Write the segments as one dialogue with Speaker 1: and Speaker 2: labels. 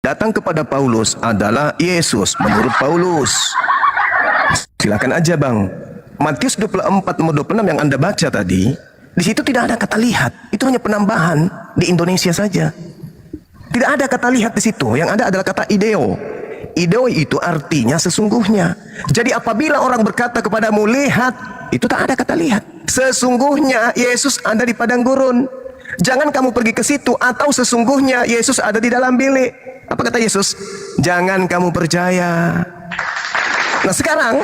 Speaker 1: datang kepada Paulus adalah Yesus menurut Paulus. Silakan aja Bang. Matius 24 nomor 26 yang Anda baca tadi, di situ tidak ada kata lihat. Itu hanya penambahan di Indonesia saja. Tidak ada kata lihat di situ. Yang ada adalah kata ideo. Ideo itu artinya sesungguhnya. Jadi apabila orang berkata kepadamu lihat, itu tak ada kata lihat. Sesungguhnya Yesus ada di padang gurun. Jangan kamu pergi ke situ, atau sesungguhnya Yesus ada di dalam bilik. Apa kata Yesus? Jangan kamu percaya. Nah sekarang,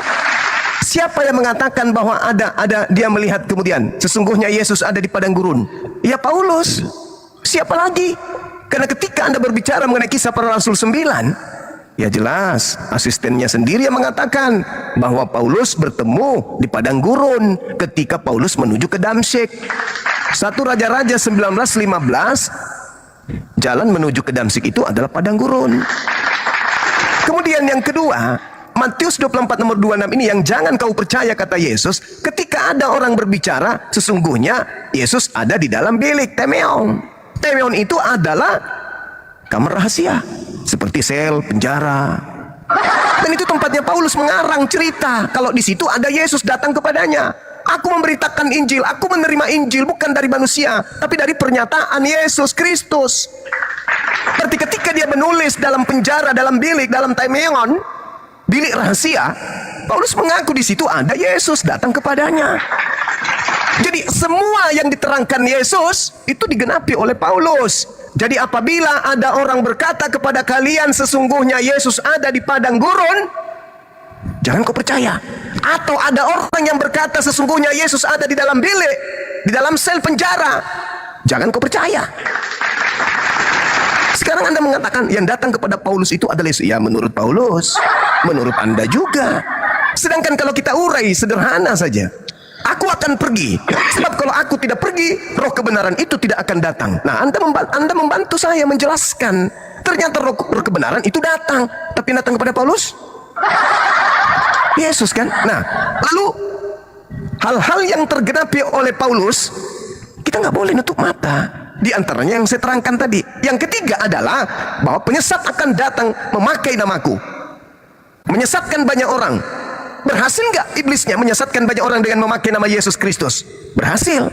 Speaker 1: siapa yang mengatakan bahwa ada dia melihat kemudian sesungguhnya Yesus ada di padang gurun? Ya Paulus. Siapa lagi? Karena ketika Anda berbicara mengenai kisah para rasul 9, ya jelas asistennya sendiri yang mengatakan bahwa Paulus bertemu di padang gurun ketika Paulus menuju ke Damsyik. 1 Raja-Raja 19:15, jalan menuju ke Damsyik itu adalah padang gurun. Kemudian yang kedua, Matius 24 nomor 26 ini yang jangan kau percaya kata Yesus, ketika ada orang berbicara sesungguhnya Yesus ada di dalam bilik temeon. Temeon itu adalah kamar rahasia, seperti sel, penjara. Dan itu tempatnya Paulus mengarang cerita kalau di situ ada Yesus datang kepadanya. Aku memberitakan Injil, aku menerima Injil bukan dari manusia, tapi dari pernyataan Yesus Kristus. Berarti ketika dia menulis dalam penjara, dalam bilik, dalam temeon, bilik rahasia, Paulus mengaku di situ ada Yesus datang kepadanya. Jadi semua yang diterangkan Yesus itu digenapi oleh Paulus. Jadi apabila ada orang berkata kepada kalian sesungguhnya Yesus ada di padang gurun, jangan kau percaya. Atau ada orang yang berkata sesungguhnya Yesus ada di dalam bilik, di dalam sel penjara, jangan kau percaya. Sekarang Anda mengatakan yang datang kepada Paulus itu adalah Yesus. Ya menurut Paulus, menurut Anda juga. Sedangkan kalau kita urai sederhana saja, aku akan pergi, sebab kalau aku tidak pergi, roh kebenaran itu tidak akan datang. Nah, Anda membantu saya menjelaskan. Ternyata roh kebenaran itu datang. Tapi datang kepada Paulus? Yesus kan? Nah, lalu hal-hal yang tergenapi oleh Paulus, kita nggak boleh nutup mata. Di antaranya yang saya terangkan tadi. Yang ketiga adalah bahwa penyesat akan datang memakai namaku, menyesatkan banyak orang. Berhasil nggak iblisnya menyesatkan banyak orang dengan memakai nama Yesus Kristus? Berhasil.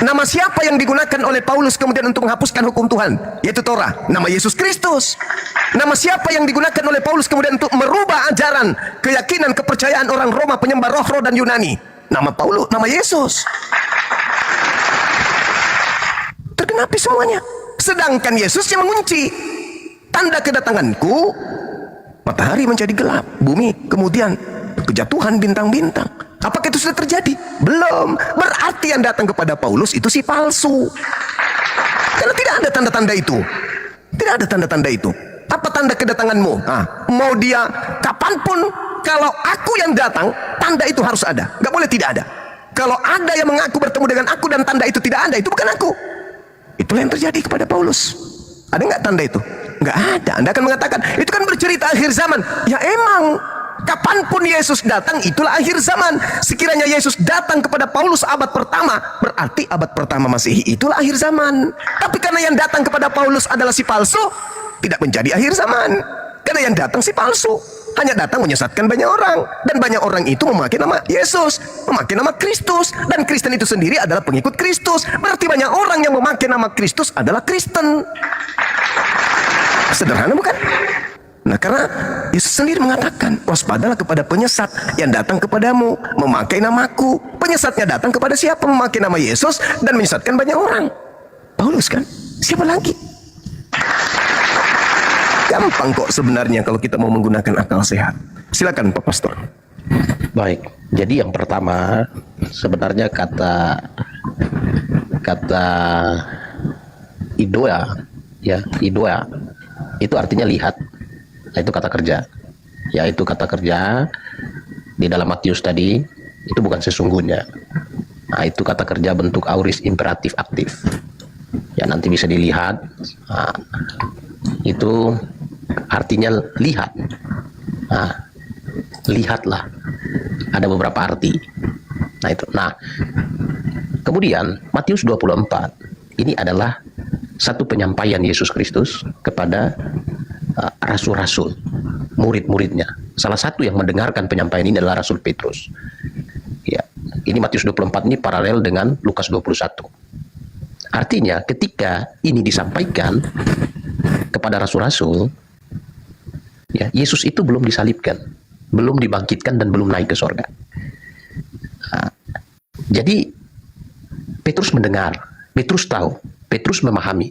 Speaker 1: Nama siapa yang digunakan oleh Paulus kemudian untuk menghapuskan hukum Tuhan? Yaitu Torah. Nama Yesus Kristus. Nama siapa yang digunakan oleh Paulus kemudian untuk merubah ajaran, keyakinan, kepercayaan orang Roma penyembah roh-roh dan Yunani? Nama Paulus, nama Yesus. Tergenapi semuanya. Sedangkan Yesus yang mengunci. Tanda kedatanganku, matahari menjadi gelap, bumi kemudian kejatuhan bintang-bintang. Apakah itu sudah terjadi? Belum. Berarti yang datang kepada Paulus itu si palsu. Karena tidak ada tanda-tanda itu. Tidak ada tanda-tanda itu. Apa tanda kedatanganmu? Mau dia kapanpun, kalau aku yang datang, tanda itu harus ada. Gak boleh tidak ada. Kalau ada yang mengaku bertemu dengan aku dan tanda itu tidak ada, itu bukan aku. Itulah yang terjadi kepada Paulus. Ada nggak tanda itu? Nggak ada. Anda akan mengatakan, itu kan bercerita akhir zaman. Ya emang, kapanpun Yesus datang, itulah akhir zaman. Sekiranya Yesus datang kepada Paulus abad pertama, berarti abad pertama Masehi, itulah akhir zaman. Tapi karena yang datang kepada Paulus adalah si palsu, tidak menjadi akhir zaman. Karena yang datang si palsu, hanya datang menyesatkan banyak orang. Dan banyak orang itu memakai nama Yesus, memakai nama Kristus. Dan Kristen itu sendiri adalah pengikut Kristus. Berarti banyak orang yang memakai nama Kristus adalah Kristen. Sederhana bukan? Nah karena Yesus sendiri mengatakan, waspadalah kepada penyesat yang datang kepadamu memakai namaku. Penyesatnya datang kepada siapa? Memakai nama Yesus dan menyesatkan banyak orang. Paulus kan? Siapa lagi? Gampang kok sebenarnya kalau kita mau menggunakan akal sehat. Silakan Pak Pastor.
Speaker 2: Baik, jadi yang pertama sebenarnya kata idoa, ya idoa itu artinya lihat. Nah, itu kata kerja. Ya itu kata kerja di dalam Matius tadi itu bukan sesungguhnya. Nah itu kata kerja bentuk auris imperatif aktif. Ya nanti bisa dilihat. Nah, itu artinya lihat. Nah, lihatlah. Ada beberapa arti. Nah itu. Nah, kemudian Matius 24 ini adalah satu penyampaian Yesus Kristus kepada rasul-rasul, murid-muridnya. Salah satu yang mendengarkan penyampaian ini adalah Rasul Petrus. Ya, ini Matius 24 ini paralel dengan Lukas 21. Artinya ketika ini disampaikan kepada rasul-rasul, ya, Yesus itu belum disalibkan, belum dibangkitkan, dan belum naik ke sorga. Nah, jadi Petrus mendengar, Petrus tahu, Petrus memahami.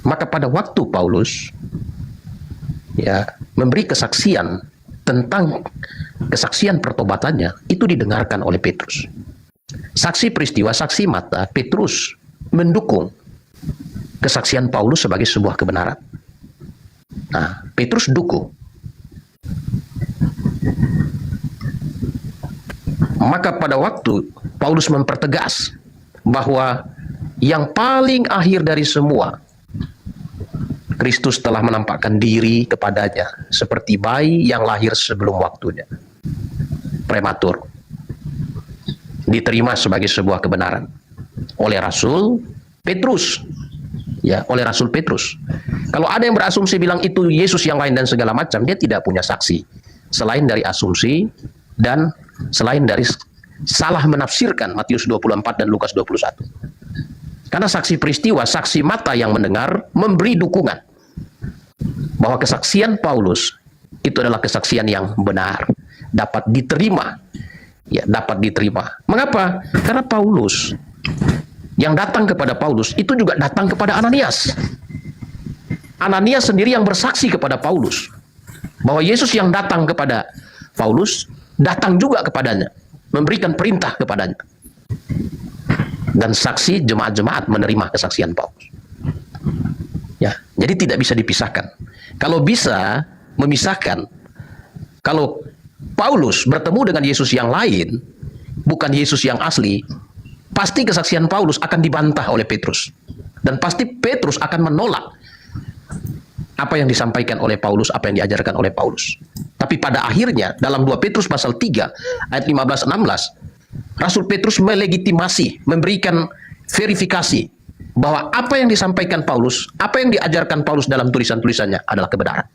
Speaker 2: Maka pada waktu Paulus ya memberi kesaksian tentang kesaksian pertobatannya, itu didengarkan oleh Petrus. Saksi peristiwa, saksi mata, Petrus mendukung kesaksian Paulus sebagai sebuah kebenaran. Nah, Petrus dukung. Maka pada waktu Paulus mempertegas bahwa yang paling akhir dari semua, Kristus telah menampakkan diri kepadanya seperti bayi yang lahir sebelum waktunya, prematur, diterima sebagai sebuah kebenaran oleh Rasul Petrus. Ya, oleh Rasul Petrus. Kalau ada yang berasumsi bilang itu Yesus yang lain dan segala macam, dia tidak punya saksi selain dari asumsi dan selain dari salah menafsirkan Matius 24 dan Lukas 21. Karena saksi peristiwa, saksi mata yang mendengar memberi dukungan bahwa kesaksian Paulus itu adalah kesaksian yang benar, dapat diterima. Ya, dapat diterima. Mengapa? Karena Paulus yang datang kepada Paulus itu juga datang kepada Ananias. Ananias sendiri yang bersaksi kepada Paulus bahwa Yesus yang datang kepada Paulus datang juga kepadanya, memberikan perintah kepadanya. Dan saksi jemaat-jemaat menerima kesaksian Paulus. Ya, jadi tidak bisa dipisahkan. Kalau bisa memisahkan, kalau Paulus bertemu dengan Yesus yang lain, bukan Yesus yang asli, pasti kesaksian Paulus akan dibantah oleh Petrus. Dan pasti Petrus akan menolak apa yang disampaikan oleh Paulus, apa yang diajarkan oleh Paulus. Tapi pada akhirnya, dalam 2 Petrus pasal 3, ayat 15-16, Rasul Petrus melegitimasi, memberikan verifikasi bahwa apa yang disampaikan Paulus, apa yang diajarkan Paulus dalam tulisan-tulisannya adalah kebenaran.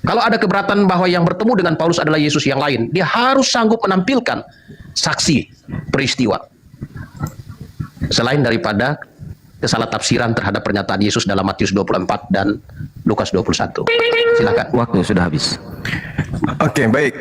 Speaker 2: Kalau ada keberatan bahwa yang bertemu dengan Paulus adalah Yesus yang lain, dia harus sanggup menampilkan saksi peristiwa selain daripada kesalah tafsiran terhadap pernyataan Yesus dalam Matius 24 dan Lukas 21. Silakan.
Speaker 3: Waktu sudah habis.
Speaker 1: Oke, baik.